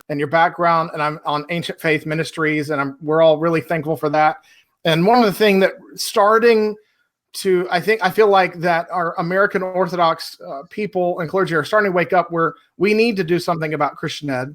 and your background, and I'm on Ancient Faith Ministries, and we're all really thankful for that. And one of the things that I feel like that our American Orthodox people and clergy are starting to wake up where we need to do something about Christian ed.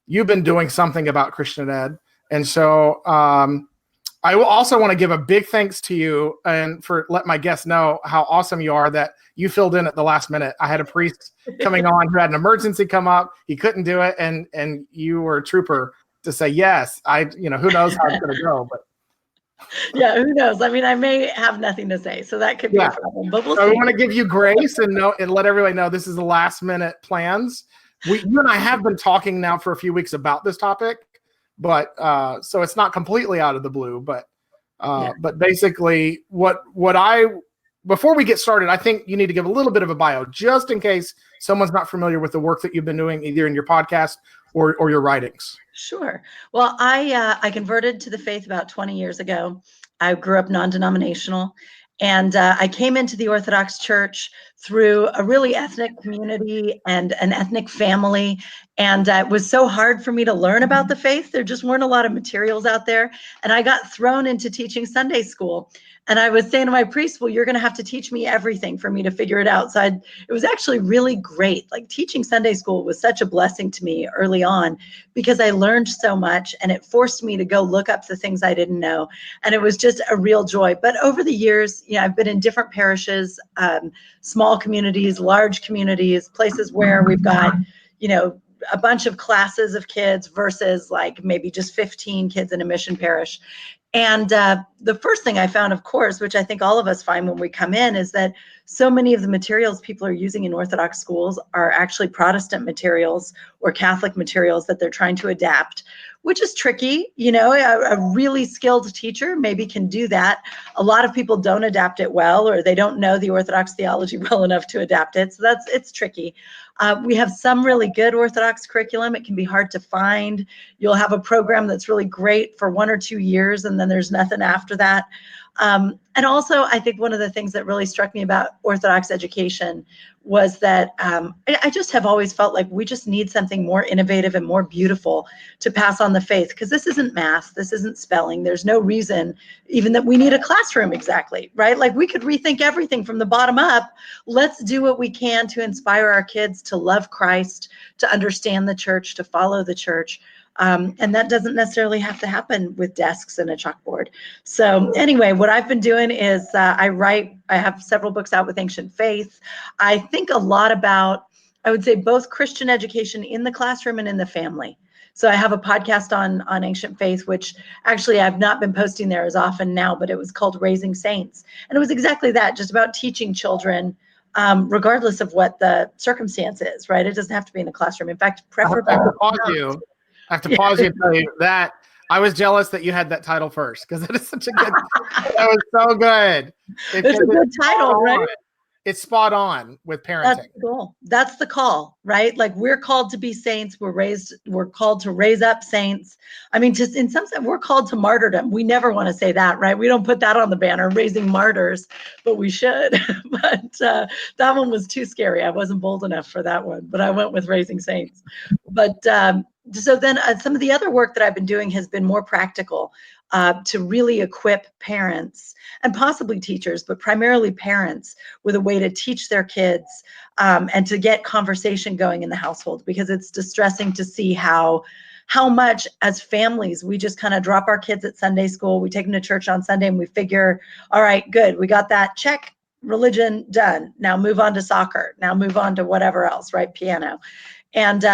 You've been doing something about Christian ed. And so I will also want to give a big thanks to you and for let my guests know how awesome you are that you filled in at the last minute. I had a priest coming on who had an emergency come up. He couldn't do it. And you were a trooper to say, yes, who knows how it's going to go, but yeah, who knows? I mean, I may have nothing to say, so that could be a problem, but we'll see. I want to give you grace and let everybody know this is the last minute plans. You and I have been talking now for a few weeks about this topic, but so it's not completely out of the blue, but basically before we get started, I think you need to give a little bit of a bio just in case someone's not familiar with the work that you've been doing either in your podcast or your writings. Sure. Well, I converted to the faith about 20 years ago. I grew up non-denominational, and I came into the Orthodox Church through a really ethnic community and an ethnic family. And it was so hard for me to learn about the faith. There just weren't a lot of materials out there. And I got thrown into teaching Sunday school. And I was saying to my priest, well, you're going to have to teach me everything for me to figure it out. So it was actually really great. Like teaching Sunday school was such a blessing to me early on because I learned so much and it forced me to go look up the things I didn't know. And it was just a real joy. But over the years, I've been in different parishes, small communities, large communities, places where we've got, a bunch of classes of kids versus like maybe just 15 kids in a mission parish. And the first thing I found, of course, which I think all of us find when we come in, is that so many of the materials people are using in Orthodox schools are actually Protestant materials or Catholic materials that they're trying to adapt, which is tricky. A really skilled teacher maybe can do that. A lot of people don't adapt it well, or they don't know the Orthodox theology well enough to adapt it. So it's tricky. We have some really good Orthodox curriculum. It can be hard to find. You'll have a program that's really great for 1 or 2 years, and then there's nothing after that. And also, I think one of the things that really struck me about Orthodox education was that I just have always felt like we just need something more innovative and more beautiful to pass on the faith, because this isn't math, this isn't spelling. There's no reason even that we need a classroom exactly, right? Like we could rethink everything from the bottom up. Let's do what we can to inspire our kids to love Christ, to understand the church, to follow the church. And that doesn't necessarily have to happen with desks and a chalkboard. So anyway, what I've been doing is I have several books out with Ancient Faith. I think a lot about, I would say, both Christian education in the classroom and in the family. So I have a podcast on Ancient Faith, which actually I've not been posting there as often now, but it was called Raising Saints. And it was exactly that, just about teaching children regardless of what the circumstance is, right? It doesn't have to be in the classroom. In fact, preferably. I have to pause you and tell you that I was jealous that you had that title first, because it is such a good, that was so good. It's a good title, right? It's spot on with parenting. That's the goal. That's the call, right? Like we're called to be saints. We're called to raise up saints. I mean, just in some sense, we're called to martyrdom. We never want to say that, right? We don't put that on the banner, raising martyrs, but we should. But that one was too scary. I wasn't bold enough for that one, but I went with raising saints. But so then some of the other work that I've been doing has been more practical to really equip parents and possibly teachers, but primarily parents, with a way to teach their kids and to get conversation going in the household, because it's distressing to see how much as families we just kind of drop our kids at Sunday school. We take them to church on Sunday and we figure, all right, good, we got that, check, religion done. Now move on to soccer. Now move on to whatever else, right? Piano. And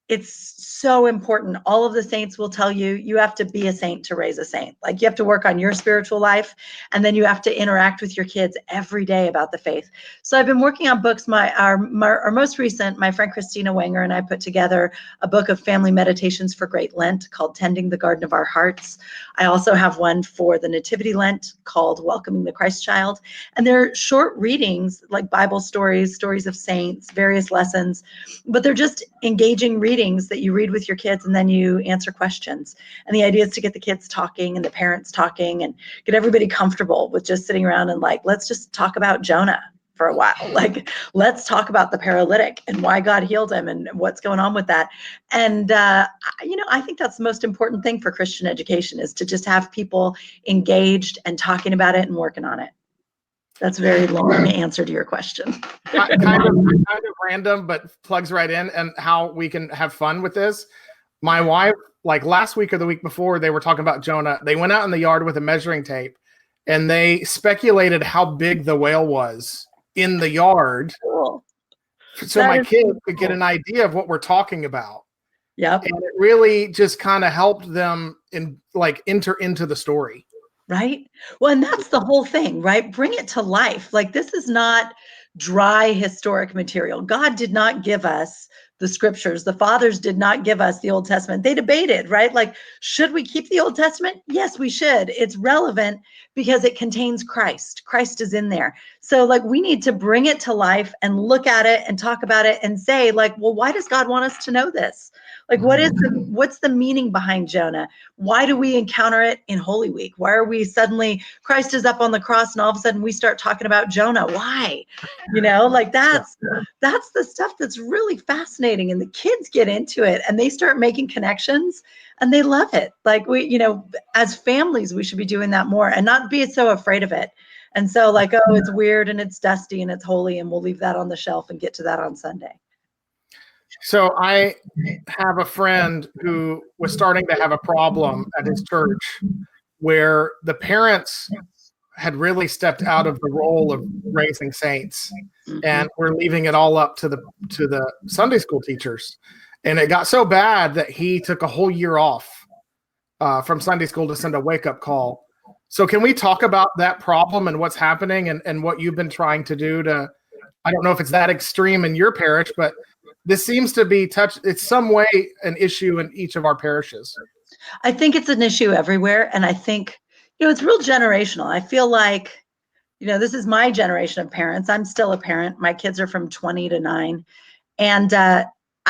it's so important. All of the saints will tell you, you have to be a saint to raise a saint. Like you have to work on your spiritual life, and then you have to interact with your kids every day about the faith. So I've been working on books. Our most recent, my friend Christina Wenger and I put together a book of family meditations for Great Lent called Tending the Garden of Our Hearts. I also have one for the Nativity Lent called Welcoming the Christ Child. And they're short readings, like Bible stories, stories of saints, various lessons, but they're just engaging readings that you read with your kids, and then you answer questions. And the idea is to get the kids talking and the parents talking and get everybody comfortable with just sitting around and like, let's just talk about Jonah for a while. Like, let's talk about the paralytic and why God healed him and what's going on with that. And, I think that's the most important thing for Christian education, is to just have people engaged and talking about it and working on it. That's a very long answer to your question. kind of random, but plugs right in, and how we can have fun with this. My wife, like last week or the week before, they were talking about Jonah. They went out in the yard with a measuring tape, and they speculated how big the whale was in the yard. Cool. So my kids could get an idea of what we're talking about. Yep. And it really just kind of helped them enter into the story. Right? Well, and that's the whole thing, right? Bring it to life. Like, this is not dry historic material. God did not give us the scriptures. The fathers did not give us the Old Testament. They debated, right? Like, should we keep the Old Testament? Yes, we should. It's relevant because it contains Christ. Christ is in there. So, like, we need to bring it to life and look at it and talk about it and say, like, well, why does God want us to know this? Like, what's the meaning behind Jonah? Why do we encounter it in Holy Week? Why are we suddenly, Christ is up on the cross and all of a sudden we start talking about Jonah? Why? Like, that's the stuff that's really fascinating, and the kids get into it and they start making connections and they love it. Like, we, as families, we should be doing that more and not be so afraid of it. And so, like, oh, it's weird and it's dusty and it's holy, and we'll leave that on the shelf and get to that on Sunday. So I have a friend who was starting to have a problem at his church where the parents had really stepped out of the role of raising saints, and we're leaving it all up to the Sunday school teachers. And it got so bad that he took a whole year off from Sunday school to send a wake-up call. So can we talk about that problem and what's happening and what you've been trying to do to, I don't know if it's that extreme in your parish, but this seems to be it's some way an issue in each of our parishes. I think it's an issue everywhere. And I think, it's real generational. I feel like, this is my generation of parents. I'm still a parent. My kids are from 20 to 9. And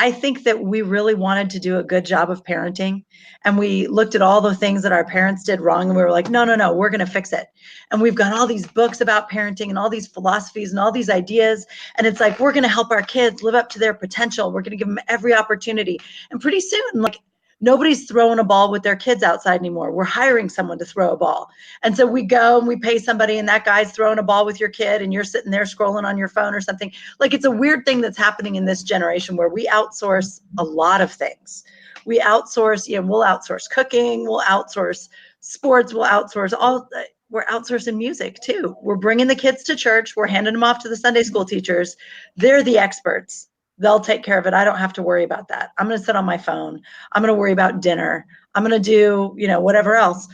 I think that we really wanted to do a good job of parenting. And we looked at all the things that our parents did wrong. And we were like, no, we're going to fix it. And we've got all these books about parenting and all these philosophies and all these ideas. And it's like, we're going to help our kids live up to their potential. We're going to give them every opportunity. And pretty soon, like, nobody's throwing a ball with their kids outside anymore. We're hiring someone to throw a ball. And so we go and we pay somebody, and that guy's throwing a ball with your kid and you're sitting there scrolling on your phone or something. Like, it's a weird thing that's happening in this generation where we outsource a lot of things. We outsource, we'll outsource cooking, we'll outsource sports, we're outsourcing music too. We're bringing the kids to church. We're handing them off to the Sunday school teachers. They're the experts. They'll take care of it. I don't have to worry about that. I'm going to sit on my phone. I'm going to worry about dinner. I'm going to do, whatever else.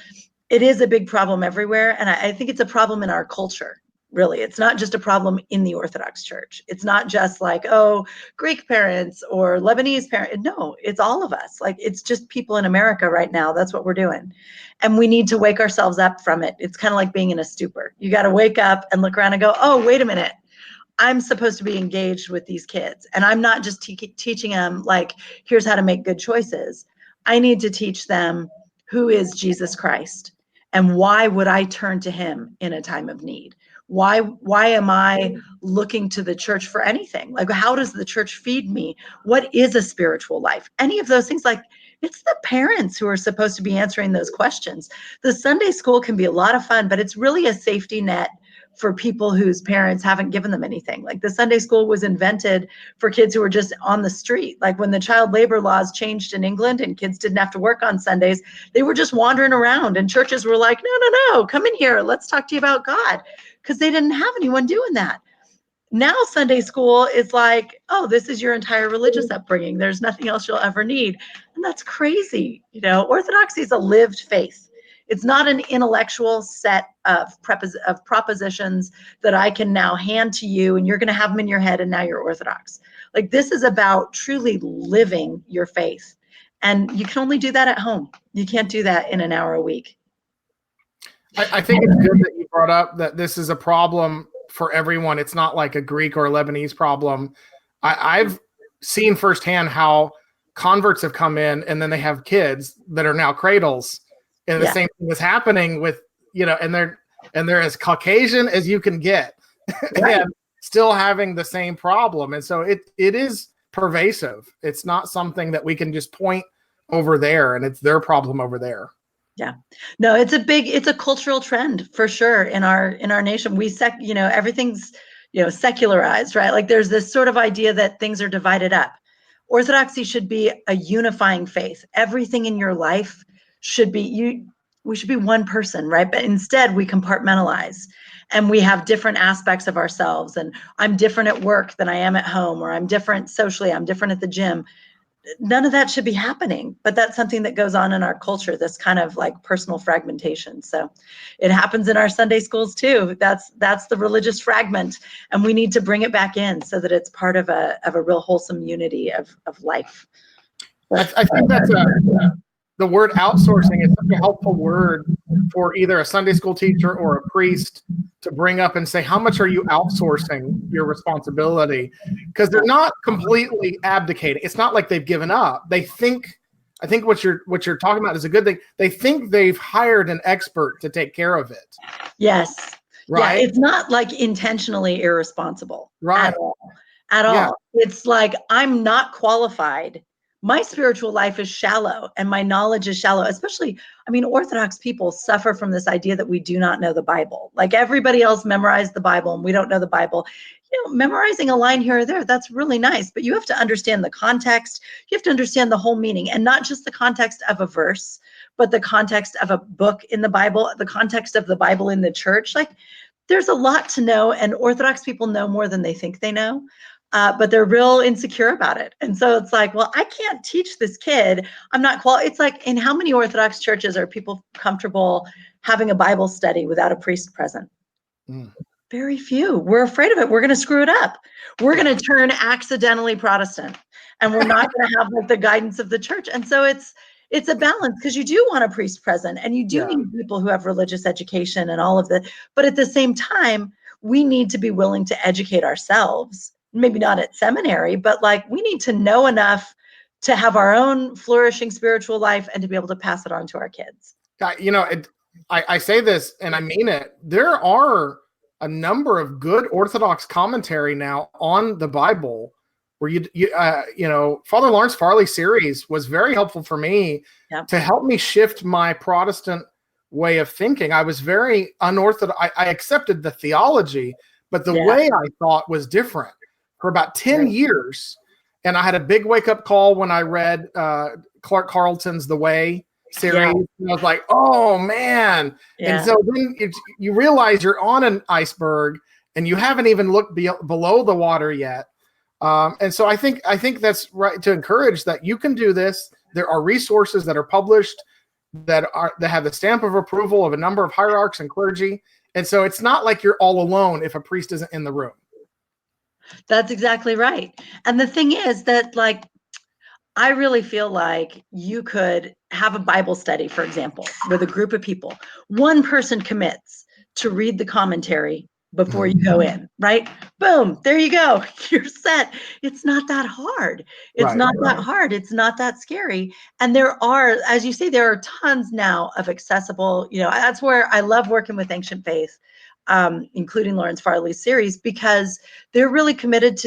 It is a big problem everywhere. And I think it's a problem in our culture, really. It's not just a problem in the Orthodox Church. It's not just like, oh, Greek parents or Lebanese parents. No, it's all of us. Like, it's just people in America right now. That's what we're doing. And we need to wake ourselves up from it. It's kind of like being in a stupor. You got to wake up and look around and go, oh, wait a minute. I'm supposed to be engaged with these kids. And I'm not just teaching them, like, here's how to make good choices. I need to teach them who is Jesus Christ and why would I turn to him in a time of need? Why am I looking to the church for anything? Like, how does the church feed me? What is a spiritual life? Any of those things, like, it's the parents who are supposed to be answering those questions. The Sunday school can be a lot of fun, but it's really a safety net for people whose parents haven't given them anything. Like, the Sunday school was invented for kids who were just on the street. Like, when the child labor laws changed in England and kids didn't have to work on Sundays, they were just wandering around, and churches were like, no, come in here. Let's talk to you about God. Because they didn't have anyone doing that. Now Sunday school is like, oh, this is your entire religious upbringing. There's nothing else you'll ever need. And that's crazy. Orthodoxy is a lived faith. It's not an intellectual set of propositions that I can now hand to you and you're going to have them in your head and now you're Orthodox. Like, this is about truly living your faith. And you can only do that at home. You can't do that in an hour a week. I think it's good that you brought up that this is a problem for everyone. It's not like a Greek or a Lebanese problem. I've seen firsthand how converts have come in and then they have kids that are now cradles. And the same thing is happening with, and they're as Caucasian as you can get. Right. And still having the same problem. And so it is pervasive. It's not something that we can just point over there and it's their problem over there. Yeah, no, it's a cultural trend for sure in our nation. Everything's, secularized, right? Like there's this sort of idea that things are divided up. Orthodoxy should be a unifying faith. Everything in your life should be we should be one person, right? But instead we compartmentalize and we have different aspects of ourselves. And I'm different at work than I am at home, or I'm different socially, I'm different at the gym. None of that should be happening, but that's something that goes on in our culture, this kind of like personal fragmentation. So it happens in our Sunday schools too. That's the religious fragment, and we need to bring it back in so that it's part of a real wholesome unity of life. I think that's the word outsourcing is such a helpful word for either a Sunday school teacher or a priest to bring up and say, how much are you outsourcing your responsibility? Because they're not completely abdicating. It's not like they've given up. I think what you're talking about is a good thing. They think they've hired an expert to take care of it. Yes. Right. Yeah, it's not like intentionally irresponsible. Right. At all. It's like, I'm not qualified. My spiritual life is shallow and my knowledge is shallow, especially, Orthodox people suffer from this idea that we do not know the Bible. Like everybody else memorized the Bible and we don't know the Bible. Memorizing a line here or there, that's really nice, but you have to understand the context. You have to understand the whole meaning, and not just the context of a verse, but the context of a book in the Bible, the context of the Bible in the church. Like there's a lot to know, and Orthodox people know more than they think they know. But they're real insecure about it. And so it's like, well, I can't teach this kid. I'm not It's like, in how many Orthodox churches are people comfortable having a Bible study without a priest present? Very few. We're afraid of it. We're going to screw it up. We're going to turn accidentally Protestant, and we're not going to have like the guidance of the church. And so it's a balance, because you do want a priest present and you do need people who have religious education and all of that. But at the same time, we need to be willing to educate ourselves. Maybe not at seminary, but like we need to know enough to have our own flourishing spiritual life and to be able to pass it on to our kids. I say this and I mean it. There are a number of good Orthodox commentary now on the Bible where Father Lawrence Farley's series was very helpful for me to help me shift my Protestant way of thinking. I was very unorthodox. I accepted the theology, but the way I thought was different for about 10 years. And I had a big wake-up call when I read Clark Carlton's The Way series. And I was like, oh, man. And so then you realize you're on an iceberg and you haven't even looked below the water yet. And so I think that's right, to encourage that you can do this. There are resources that are published that have the stamp of approval of a number of hierarchs and clergy. And so it's not like you're all alone if a priest isn't in the room. That's exactly right. And the thing is that, like, I really feel like you could have a Bible study, for example, with a group of people. One person commits to read the commentary before you go in, right? Boom, there you go. You're set. It's not that hard. It's not that hard. It's not that scary. And there are, as you say, there are tons now of accessible, that's where I love working with Ancient Faith, including Lawrence Farley's series, because they're really committed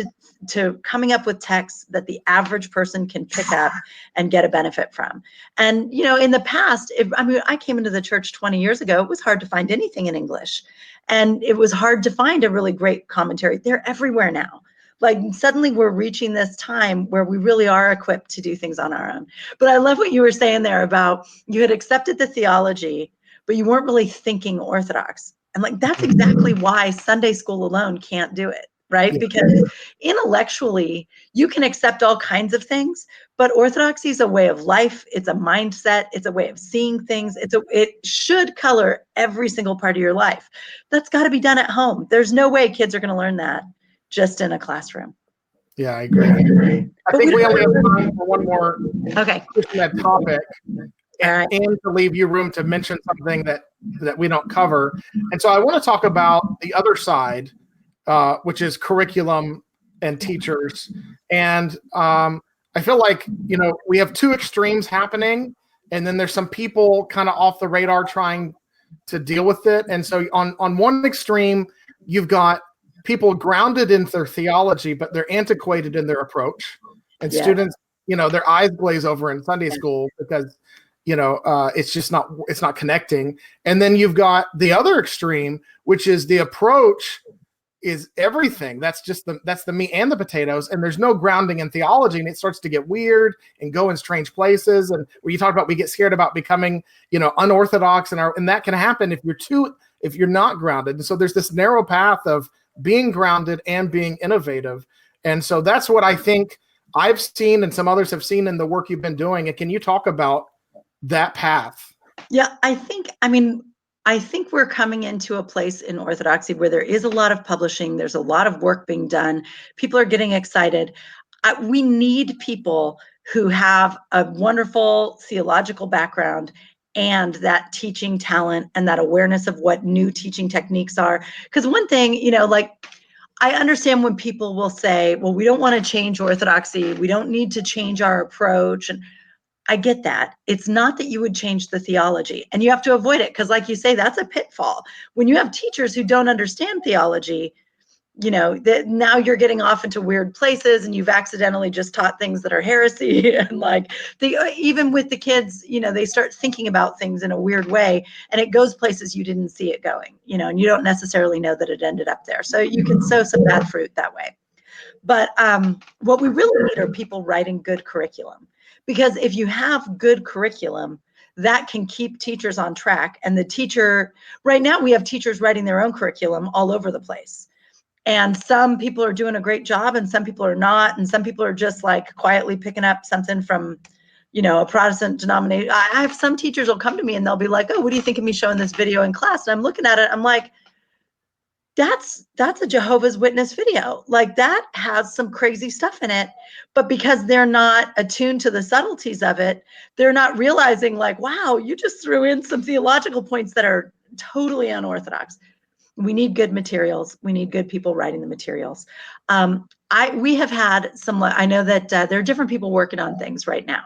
to coming up with texts that the average person can pick up and get a benefit from. And, in the past, I came into the church 20 years ago, it was hard to find anything in English. And it was hard to find a really great commentary. They're everywhere now. Like suddenly we're reaching this time where we really are equipped to do things on our own. But I love what you were saying there about you had accepted the theology, but you weren't really thinking Orthodox. And like, that's exactly why Sunday school alone can't do it, right? Yeah. Because intellectually, you can accept all kinds of things, but Orthodoxy is a way of life. It's a mindset. It's a way of seeing things. It should color every single part of your life. That's got to be done at home. There's no way kids are going to learn that just in a classroom. Yeah, I agree. I think we only have time for one more Christian topic. And to leave you room to mention something that we don't cover. And so I want to talk about the other side, which is curriculum and teachers. And I feel like, we have two extremes happening, and then there's some people kind of off the radar trying to deal with it. And so on one extreme, you've got people grounded in their theology, but they're antiquated in their approach. And students, their eyes glaze over in Sunday school because, it's not connecting. And then you've got the other extreme, which is the approach is everything. That's the meat and the potatoes. And there's no grounding in theology. And it starts to get weird and go in strange places. And when you talk about, we get scared about becoming, unorthodox, and that can happen if you're not grounded. And so there's this narrow path of being grounded and being innovative. And so that's what I think I've seen and some others have seen in the work you've been doing. And can you talk about that path? Yeah, I think we're coming into a place in Orthodoxy where there is a lot of publishing. There's a lot of work being done. People are getting excited. We need people who have a wonderful theological background and that teaching talent and that awareness of what new teaching techniques are. Because one thing, I understand when people will say, well, we don't want to change Orthodoxy. We don't need to change our approach. And I get that. It's not that you would change the theology, and you have to avoid it because, like you say, that's a pitfall. When you have teachers who don't understand theology, that now you're getting off into weird places and you've accidentally just taught things that are heresy. And even with the kids, they start thinking about things in a weird way and it goes places you didn't see it going, and you don't necessarily know that it ended up there. So you can sow some bad fruit that way. But what we really need are people writing good curriculum. Because if you have good curriculum, that can keep teachers on track. And right now we have teachers writing their own curriculum all over the place. And some people are doing a great job and some people are not. And some people are just quietly picking up something from, a Protestant denomination. I have some teachers will come to me and they'll be like, oh, what do you think of me showing this video in class? And I'm looking at it. I'm like, that's a Jehovah's Witness video. That has some crazy stuff in it, but because they're not attuned to the subtleties of it, they're not realizing wow, you just threw in some theological points that are totally unorthodox. We need good materials. We need good people writing the materials. We have had I know that there are different people working on things right now.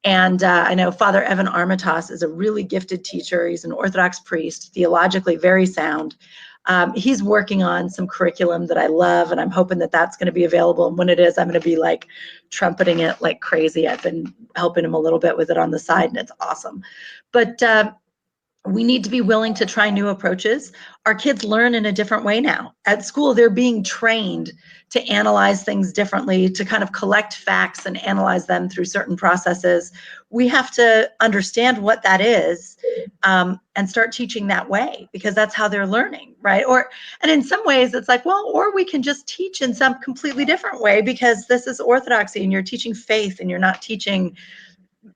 And I know Father Evan Armatas is a really gifted teacher. He's an Orthodox priest, theologically very sound. He's working on some curriculum that I love, and I'm hoping that that's going to be available. And when it is, I'm going to be trumpeting it like crazy. I've been helping him a little bit with it on the side, and it's awesome. But we need to be willing to try new approaches. Our kids learn in a different way now. At school, they're being trained to analyze things differently, to kind of collect facts and analyze them through certain processes. We have to understand what that is and start teaching that way, because that's how they're learning, right? And in some ways it's or we can just teach in some completely different way, because this is Orthodoxy and you're teaching faith and you're not teaching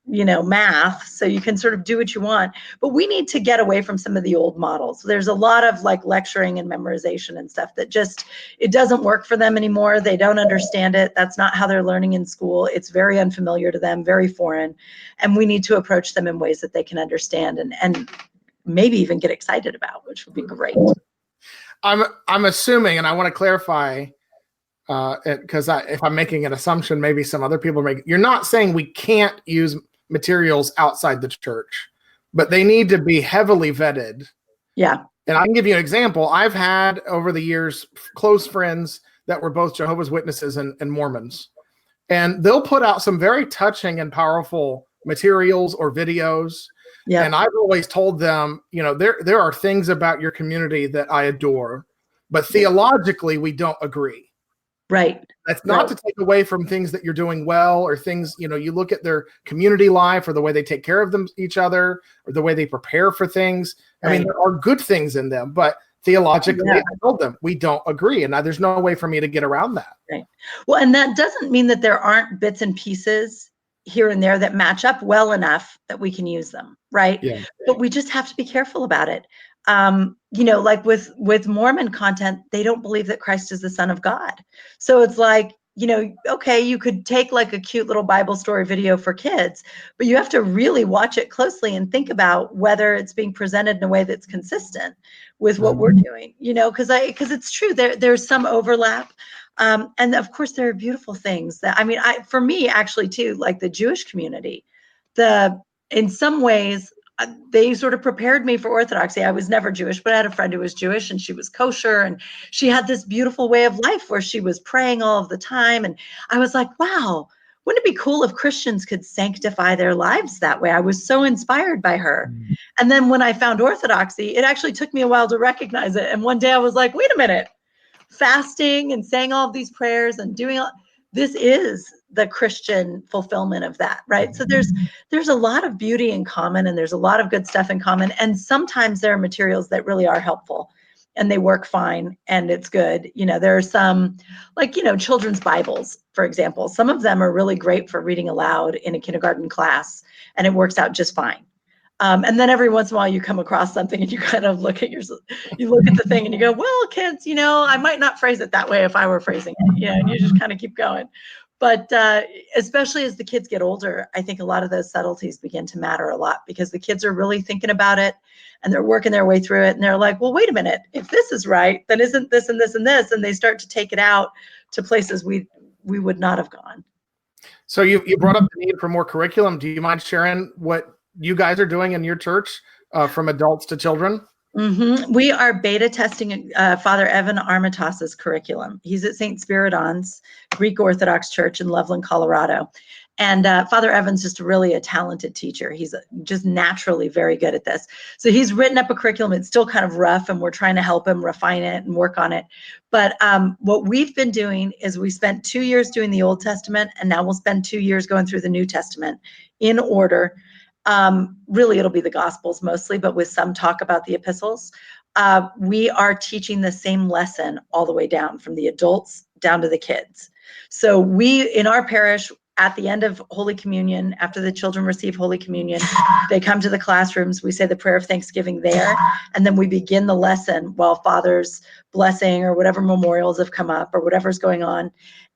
math, so you can sort of do what you want. But we need to get away from some of the old models. There's a lot of lecturing and memorization and stuff that it doesn't work for them anymore. They don't understand it. That's not how they're learning in school. It's very unfamiliar to them, very foreign. And we need to approach them in ways that they can understand and maybe even get excited about, which would be great. I'm assuming, and I want to clarify, because if I'm making an assumption, maybe some other people you're not saying we can't use materials outside the church, but they need to be heavily vetted. Yeah. And I can give you an example. I've had over the years close friends that were both Jehovah's Witnesses and Mormons, and they'll put out some very touching and powerful materials or videos. Yeah. And I've always told them, there are things about your community that I adore, but theologically we don't agree. Right. That's not to take away from things that you're doing well, or things, you look at their community life or the way they take care of each other or the way they prepare for things. Right. I mean, there are good things in them, but theologically, I told them we don't agree. And there's no way for me to get around that. Right. Well, and that doesn't mean that there aren't bits and pieces here and there that match up well enough that we can use them. Right. Yeah. But we just have to be careful about it. With Mormon content, they don't believe that Christ is the Son of God. So it's okay, you could take a cute little Bible story video for kids, but you have to really watch it closely and think about whether it's being presented in a way that's consistent with what we're doing, because it's true, there's some overlap. And of course there are beautiful things for me, actually too, the Jewish community, in some ways, they sort of prepared me for Orthodoxy. I was never Jewish, but I had a friend who was Jewish, and she was kosher, and she had this beautiful way of life where she was praying all of the time. And I was like, wow, wouldn't it be cool if Christians could sanctify their lives that way? I was so inspired by her. And then when I found Orthodoxy, it actually took me a while to recognize it. And one day I was like, wait a minute, fasting and saying all of these prayers and doing all this is the Christian fulfillment of that, right? So there's a lot of beauty in common, and there's a lot of good stuff in common. And sometimes there are materials that really are helpful and they work fine and it's good. There are some, like, children's Bibles, for example. Some of them are really great for reading aloud in a kindergarten class, and it works out just fine. And then every once in a while you come across something and you kind of look at the thing and you go, well, kids, I might not phrase it that way if I were phrasing it, and you just kind of keep going. But especially as the kids get older, I think a lot of those subtleties begin to matter a lot, because the kids are really thinking about it and they're working their way through it. And they're like, well, wait a minute, if this is right, then isn't this and this and this? And they start to take it out to places we would not have gone. So you brought up the need for more curriculum. Do you mind sharing what you guys are doing in your church from adults to children? Mm-hmm. We are beta testing Father Evan Armatas's curriculum. He's at St. Spiridon's Greek Orthodox Church in Loveland, Colorado. And Father Evan's just really a talented teacher. He's just naturally very good at this. So he's written up a curriculum. It's still kind of rough, and we're trying to help him refine it and work on it. But what we've been doing is we spent 2 years doing the Old Testament, and now we'll spend 2 years going through the New Testament in order. Really, it'll be the Gospels mostly, but with some talk about the epistles. We are teaching the same lesson all the way down, from the adults down to the kids. So we, in our parish, at the end of Holy Communion, after the children receive Holy Communion, they come to the classrooms. We say the prayer of thanksgiving there, and then we begin the lesson while Father's blessing or whatever memorials have come up or whatever's going on.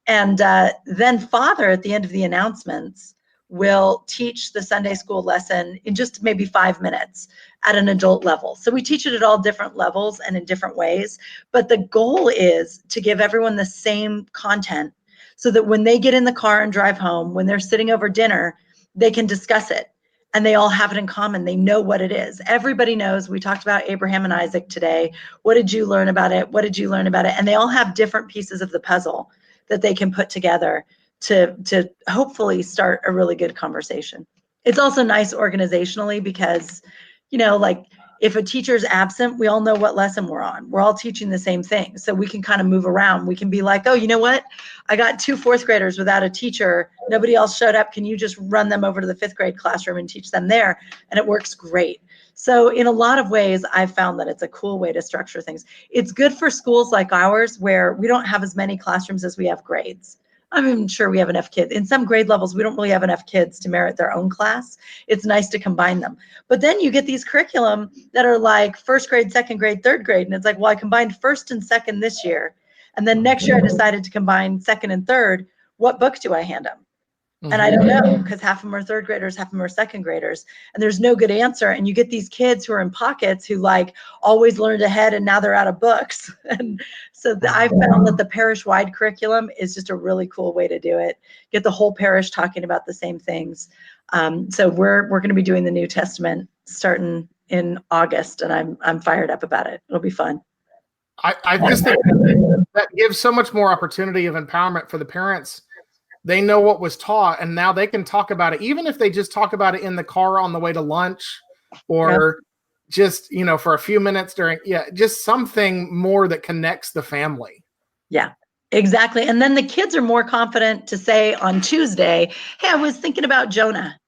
And then Father, at the end of the announcements, will teach the Sunday school lesson in just maybe 5 minutes at an adult level. So we teach it at all different levels and in different ways, but the goal is to give everyone the same content, so that when they get in the car and drive home, when they're sitting over dinner, they can discuss it and they all have it in common. They know what it is. Everybody knows. We talked about Abraham and Isaac today. What did you learn about it? What did you learn about it? And they all have different pieces of the puzzle that they can put together to hopefully start a really good conversation. It's also nice organizationally because, like, if a teacher's absent, we all know what lesson we're on. We're all teaching the same thing. So we can kind of move around. We can be like, oh, you know what? I got 2 4th graders without a teacher. Nobody else showed up. Can you just run them over to the 5th grade classroom and teach them there? And it works great. So in a lot of ways, I've found that it's a cool way to structure things. It's good for schools like ours, where we don't have as many classrooms as we have grades. I'm even sure we have enough kids. In some grade levels, we don't really have enough kids to merit their own class. It's nice to combine them. But then you get these curriculum that are like 1st grade, 2nd grade, 3rd grade. And it's like, well, I combined 1st and 2nd this year. And then next year I decided to combine 2nd and 3rd. What book do I hand them? And I don't know, because half of them are 3rd graders, half of them are 2nd graders, and there's no good answer. And you get these kids who are in pockets who like always learned ahead, and now they're out of books. And so I found that the parish-wide curriculum is just a really cool way to do it. Get the whole parish talking about the same things. So we're going to be doing the New Testament starting in August, and I'm fired up about it. It'll be fun. I just think that gives so much more opportunity of empowerment for the parents. They know what was taught, and now they can talk about it, even if they just talk about it in the car on the way to lunch, or just, for a few minutes during, just something more that connects the family. Yeah, exactly. And then the kids are more confident to say on Tuesday, hey, I was thinking about Jonah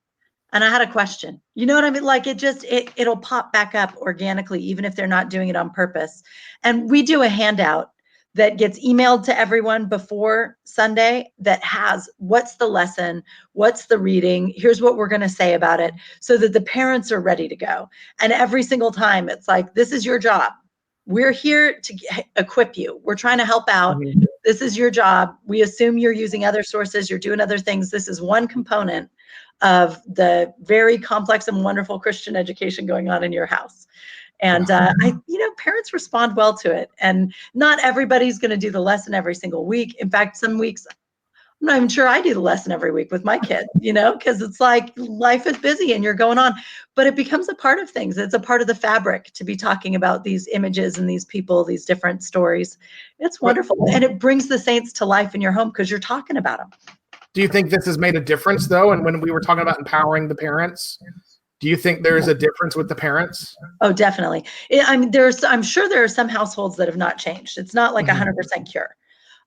and I had a question. You know what I mean? Like it'll pop back up organically, even if they're not doing it on purpose. And we do a handout that gets emailed to everyone before Sunday that has what's the lesson, what's the reading, here's what we're going to say about it, so that the parents are ready to go. And every single time it's like, this is your job. We're here to equip you. We're trying to help out. This is your job. We assume you're using other sources, you're doing other things. This is one component of the very complex and wonderful Christian education going on in your house. And parents respond well to it. And not everybody's going to do the lesson every single week. In fact, some weeks I'm not even sure I do the lesson every week with my kids, because it's like life is busy and you're going on, but it becomes a part of things. It's a part of the fabric to be talking about these images and these people, these different stories. It's wonderful. And it brings the saints to life in your home because you're talking about them. Do you think this has made a difference, though? And when we were talking about empowering the parents, do you think there's a difference with the parents? Oh, definitely. I'm sure there are some households that have not changed. It's not like 100% cure.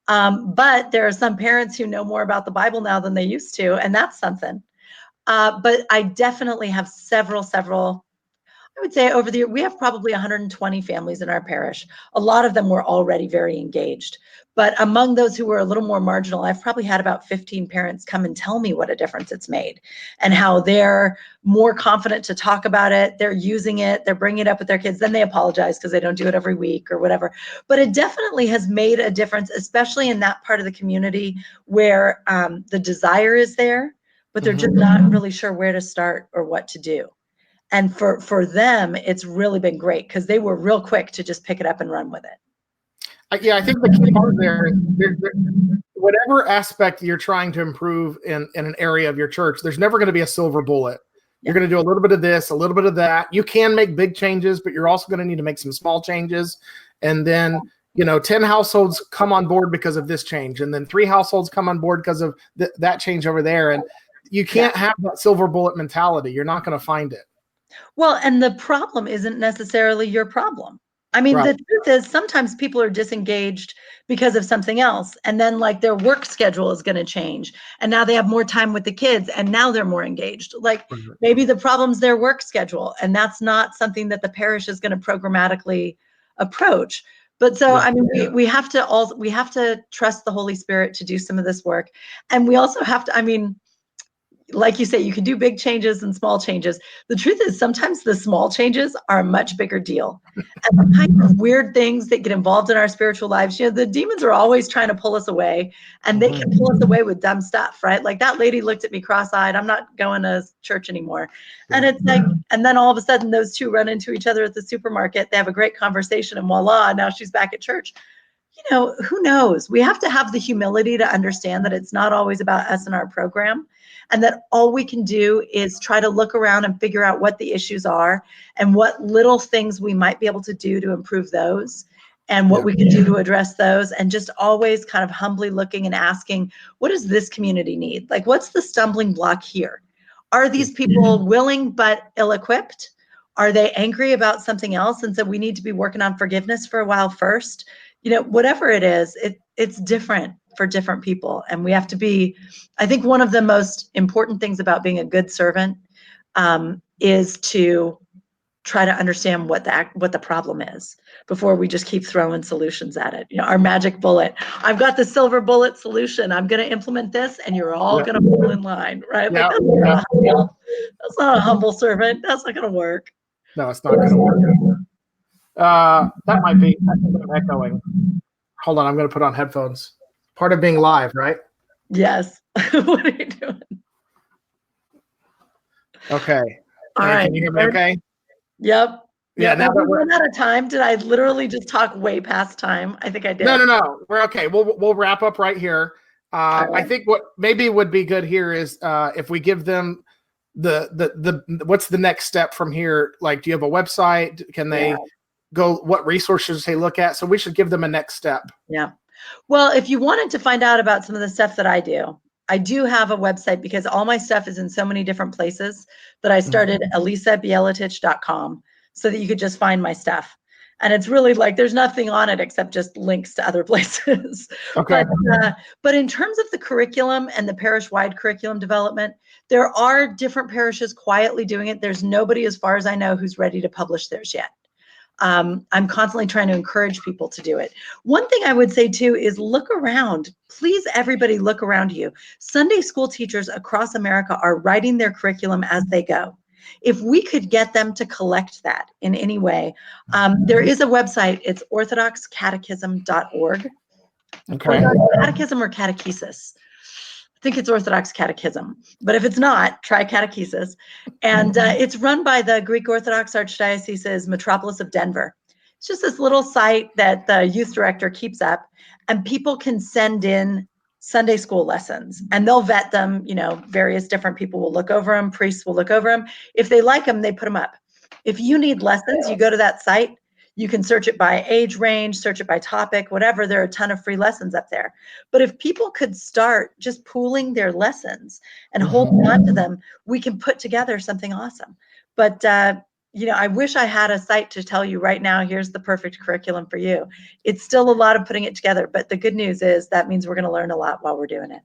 But there are some parents who know more about the Bible now than they used to, and that's something. But I definitely have several, I would say over the year, we have probably 120 families in our parish. A lot of them were already very engaged. But among those who were a little more marginal, I've probably had about 15 parents come and tell me what a difference it's made and how they're more confident to talk about it. They're using it. They're bringing it up with their kids. Then they apologize because they don't do it every week or whatever. But it definitely has made a difference, especially in that part of the community where the desire is there, but they're just not really sure where to start or what to do. And for them, it's really been great because they were real quick to just pick it up and run with it. I think the key part there is whatever aspect you're trying to improve in an area of your church, there's never going to be a silver bullet. You're going to do a little bit of this, a little bit of that. You can make big changes, but you're also going to need to make some small changes. And then, 10 households come on board because of this change. And then 3 households come on board because of that change over there. And you can't have that silver bullet mentality. You're not going to find it. Well, and the problem isn't necessarily your problem. I mean, Right. The truth is sometimes people are disengaged because of something else. And then like their work schedule is going to change. And now they have more time with the kids and now they're more engaged. Like maybe the problem's their work schedule. And that's not something that the parish is going to programmatically approach. But so, I mean, we have to trust the Holy Spirit to do some of this work. And we also have to, like you say, you can do big changes and small changes. The truth is sometimes the small changes are a much bigger deal. And the kind of weird things that get involved in our spiritual lives, the demons are always trying to pull us away, and they can pull us away with dumb stuff, right? Like that lady looked at me cross-eyed, I'm not going to church anymore. And it's like, and then all of a sudden those two run into each other at the supermarket. They have a great conversation and voila, now she's back at church. Who knows? We have to have the humility to understand that it's not always about us and our program, and that all we can do is try to look around and figure out what the issues are and what little things we might be able to do to improve those and what we can do to address those, and just always kind of humbly looking and asking, what does this community need? Like, what's the stumbling block here? Are these people willing but ill-equipped? Are they angry about something else? And so we need to be working on forgiveness for a while first. Whatever it is, it's different for different people. And we have to be, I think one of the most important things about being a good servant is to try to understand what the problem is before we just keep throwing solutions at it. Our magic bullet. I've got the silver bullet solution. I'm going to implement this and you're all going to fall in line, right? Like that's not a humble servant. That's not going to work. No, it's not going to work. That might be, I think I'm echoing. Hold on, I'm going to put on headphones. Part of being live, right? Yes. What are you doing? Okay. All right. Can you hear me okay? Yep. Yeah. Now that we're out of time. Did I literally just talk way past time? I think I did. No. We're okay. We'll wrap up right here. Right. I think what maybe would be good here is if we give them the what's the next step from here? Like, do you have a website? Can they go? What resources they look at? So we should give them a next step. Yeah. Well, if you wanted to find out about some of the stuff that I do have a website because all my stuff is in so many different places that I started ElissaBjeletich.com so that you could just find my stuff. And it's really like, there's nothing on it except just links to other places. Okay. But in terms of the curriculum and the parish-wide curriculum development, there are different parishes quietly doing it. There's nobody, as far as I know, who's ready to publish theirs yet. I'm constantly trying to encourage people to do it. One thing I would say too is look around. Please, everybody look around you. Sunday school teachers across America are writing their curriculum as they go. If we could get them to collect that in any way, there is a website. It's orthodoxcatechism.org. Okay. Catechism or catechesis. I think it's Orthodox Catechism, but if it's not, try catechesis. And it's run by the Greek Orthodox Archdiocese's Metropolis of Denver. It's just this little site that the youth director keeps up, and people can send in Sunday school lessons, and they'll vet them. Various different people will look over them. Priests will look over them. If they like them, they put them up. If you need lessons, you go to that site. You can search it by age range, search it by topic, whatever. There are a ton of free lessons up there. But if people could start just pooling their lessons and holding on to them, we can put together something awesome. But, I wish I had a site to tell you right now, here's the perfect curriculum for you. It's still a lot of putting it together. But the good news is that means we're going to learn a lot while we're doing it.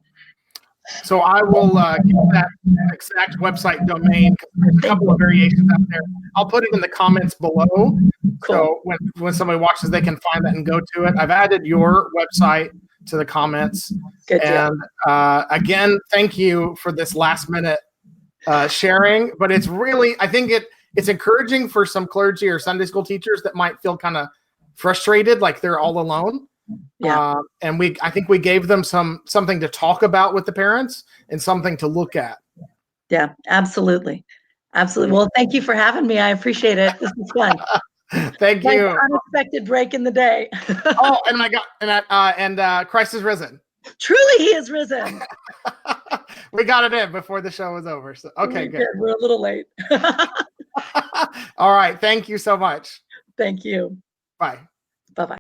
So I will get that exact website domain. There's a couple of variations out there. I'll put it in the comments below. Cool. So when somebody watches, they can find that and go to it. I've added your website to the comments. Good deal. And again, thank you for this last minute sharing. But it's really, I think it's encouraging for some clergy or Sunday school teachers that might feel kind of frustrated, like they're all alone. Yeah. And I think we gave them something to talk about with the parents and something to look at. Yeah, absolutely. Absolutely. Well, thank you for having me. I appreciate it. This is fun. Thank you. Unexpected break in the day. Oh, and my God, and Christ is risen. Truly, he is risen. We got it in before the show was over. So okay, good. We're a little late. All right. Thank you so much. Thank you. Bye.